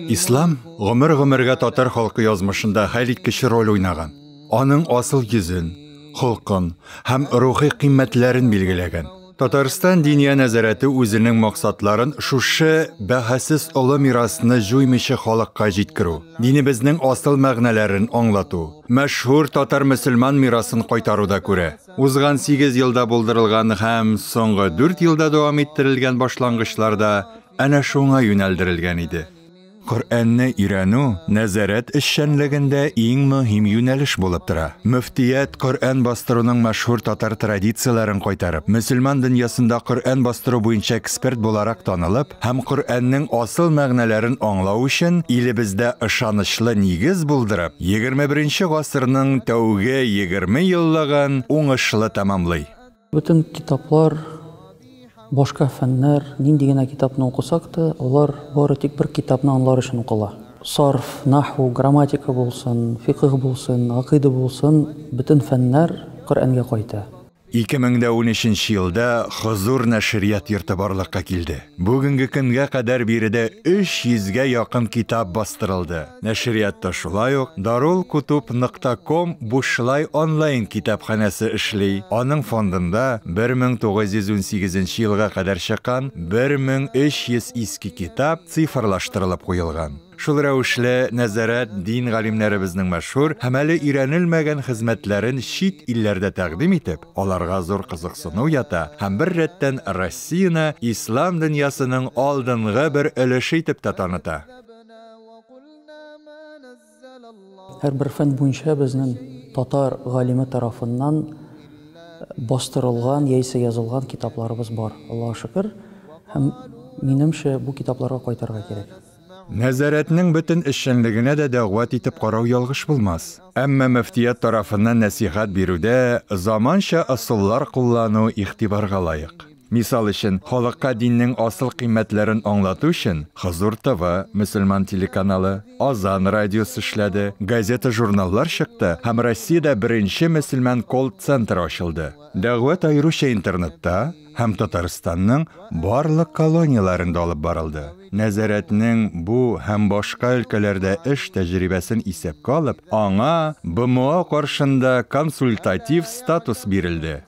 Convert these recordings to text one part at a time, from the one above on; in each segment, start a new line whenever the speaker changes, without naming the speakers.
İslam гомер-гомергә татар халкы язмышында хәлиткеч роль уйнаган. Аның асыл йөзен, холкын һәм рухи кыйммәтләрен билгеләгән. Татарстан диния нәзарәте үзенең максатларын шушы бәһасез олы мирасны җуймыйчы халыкка җиткерү, динебезнең асыл мәгънәләрен аңлату, мәшһүр татар-мөселман мирасын кайтаруда күрә. Узган 8 елда булдырылган һәм соңгы 4 елда дәвам иттерелгән башлангычларда әнә шуңа юнәлдерелгән иде. Коръәнне өйрәнү нәзарәт эшчәнлегендә иң мөһим юнәлеш булып тора. Мөфтият Коръән бастыруның мәшһүр татар традицияләрен кайтарып, мөселман дөньясында Коръән бастыру буенча эксперт буларак танылып, һәм Коръәннең асыл мәгънәләрен аңлау өчен илебездә ышанычлы нигез булдырып, 21 гасырның тәүге 20 еллыгын уңышлы тәмамлый.
Бүтән китаплар, башка фәннәр, нинди генә китапны укысак та, алар бары тик бер китапны аңлар өчен укыла. Сарф, наху, грамматика булсын, фикых булсын, акыйда булсын, бүтән фәннәр Коръәнгә кайта.
2013 елда Хозур нәшрият йорты барлыкка килде. Бүгенге көнгә кадәр биредә 300гә якын китап бастырылды. Нәшриятта шулай ук darulkutub.com бушлай онлайн китапханәсе эшли. Аның фондында 1918 елга кадәр чыккан 1300 иске китап цифрлаштырылып куелган. Шул рәвешле нәзарәт дин галимнәребезнең мәшһүр һәм әле өйрәнелмәгән хезмәтләрен чит илләрдә тәкъдим итеп, аларга зур кызыксыну ята һәм бер рәттән Россияны ислам дөньясының алдынгы бер өлеше итеп таныта.
Һәр бер фән буенча безнең татар галиме тарафыннан бастырылган яисә язылган китапларыбыз бар. Аллаһка шөкер. Һәм минемчә бу китапларга кайтарга кирәк.
Нәзарәтнең бөтен эшчәнлегенә дә дәгъват итеп карау ялгыш булмас. Әмма мөфтият тарафыннан нәсихәт бирүдә заманча ысуллар куллану игътибарга лаек. Мисал өчен, халыкка диннең асыл кыйммәтләрен аңлату өчен Хозур ТВ, мөселман телеканалы, Азан радиосы эшләде, газета-журналлар чыкты һәм Россиядә беренче мөселман колл-центр ачылды. Дәгъват аеруча интернетта һәм Татарстанның барлык колонияларында алып барылды. Нәзарәтнең бу һәм башка өлкәләрдә эш тәҗрибәсен исәпкә алып, аңа БМО каршында консультатив статус бирелде.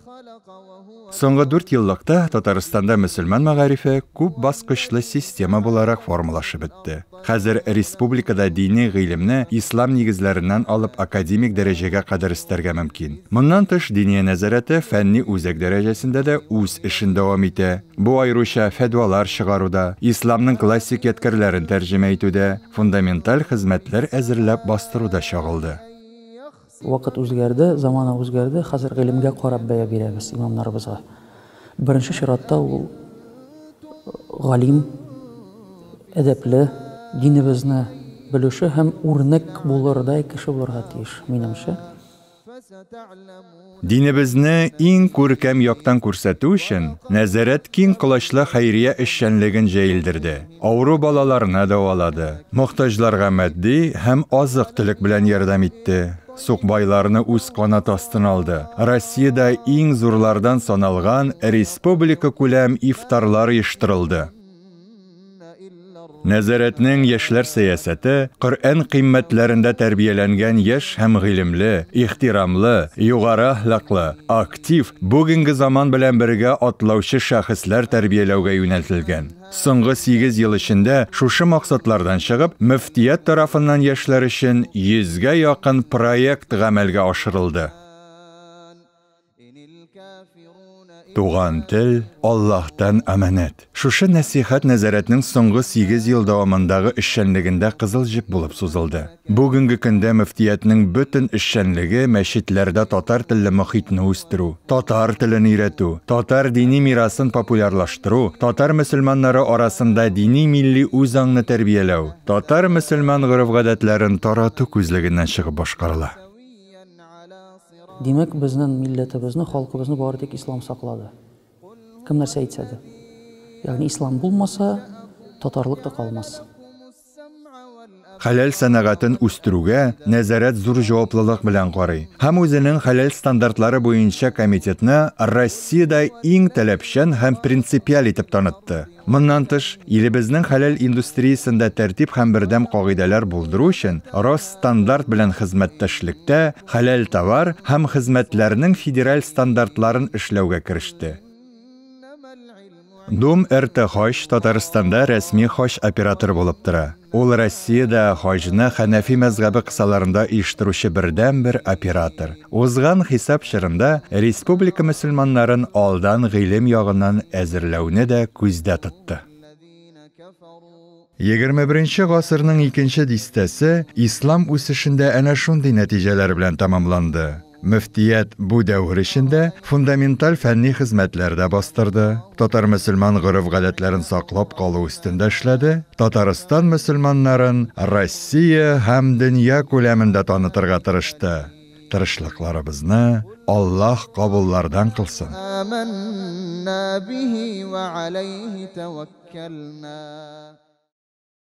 Соңгы 4 еллыкта Татарстанда мөселман мәгарифе күп баскычлы система буларак формалашып бетте. Хәзер республикада дини гыйлемне ислам нигезләреннән алып академик дәрәҗәгә кадәр истәргә мөмкин. Моннан тыш дини нәзарәте фәнни үзәк дәрәҗәсендә дә үз эшен дәвам итә. Бу аеруча фәтвалар чыгаруда, исламның классик ядкарларын тәрҗемә итүдә, фундаменталь хезмәтләр әзерләп бастыруда чагылды.
Вакыт үзгәрде, замана үзгәрде, хәзер гыйлемгә карап бәя бирәбез имамнарыбызга. Беренче чиратта ул галим, әдәпле, динебезне белүче һәм үрнәк булырдай кеше булырга тиеш, минемчә.
Динебезне иң күркәм яктан күрсәтү өчен нәзарәт киң кылычлы хәйрия эшчәнлеген җәелдерде. Авыру балаларны дәвалады, мохтаҗларга матди һәм азык-төлек белән ярдәм итте. Сукбайларны үз канат астына алды. Россиядә иң зурлардан саналган республика күләм ифтарлар оештырылды. Нәзарәтнең яшьләр сәясәте Коръән кыйммәтләрендә тәрбияләнгән яшь һәм гыйлемле, ихтирамлы, югары әхлаклы, актив, бүгенге заман белән бергә атлаучы шәхесләр тәрбияләүгә юнәлтелгән. Соңгы 8 ел эчендә шушы максатлардан чыгып, мөфтият тарафыннан яшьләр өчен 100гә якын проект гамәлгә ашырылды. Туган тел Аллаһтан аманат. Шушы нәсихәт нәзарәтнең соңгы 8 ел дәвамындагы эшчәнлегендә кызыл җип булып сузылды. Бүгенге көндә мөфтиятның бөтен эшчәнлеге мәчетләрдә татар телле мөхитне үстерү, татар телен өйрәтү, татар дини мирасын популярлаштыру, татар мөселманнары арасында дини милли үзаңны тәрбияләү, татар мөселман гореф-гадәтләрен тарату күзлегеннән чыгып башкарыла.
Димәк, безнең милләтебезне, халкыбызны бары тик ислам саклады. Кем нәрсә әйтсә дә. Ягъни ислам булмаса, татарлык та калмас.
хәләл сәнәгатен үстерүгә нәзарәт зур җаваплылык белән карый. Һәм үзенең хәләл стандартлары буенча комитетны Россиядә иң таләпчән һәм принципиаль итеп танытты. Моннан тыш, илебезнең хәләл индустриясендә тәртип һәм бердәм кагыйдәләр булдыру өчен Росстандарт белән хезмәттәшлектә хәләл товар һәм хезмәтләрнең федераль стандартларын эшләүгә кереште. Дум РТ Хаҗ Татарстанда рәсми хаҗ операторы булып тора. Ул Россиядә хаҗны Хәнәфи мәзһәбе кысаларында оештыручы бердән-бер оператор. Узган хисап чорында республика мөселманнарын алдан гыйлем ягыннан әзерләүне дә күздә тотты. 21 гасырның икенче дистәсе ислам үсешендә әнә шундый нәтиҗәләр белән тамамланды. Мөфтият бу дәвр эчендә фундаменталь фәнни хезмәтләрдә бастырды. Татар мөселман гореф-гадәтләрен саклап калу өстендә эшләде. Татарстан мөселманнарын Россия һәм дөнья күләмендә танытырга тырышты. Тырышлыкларыбызны Аллаһ кабуллардан кылсын. Аманна бихи ва алейхи таваккална.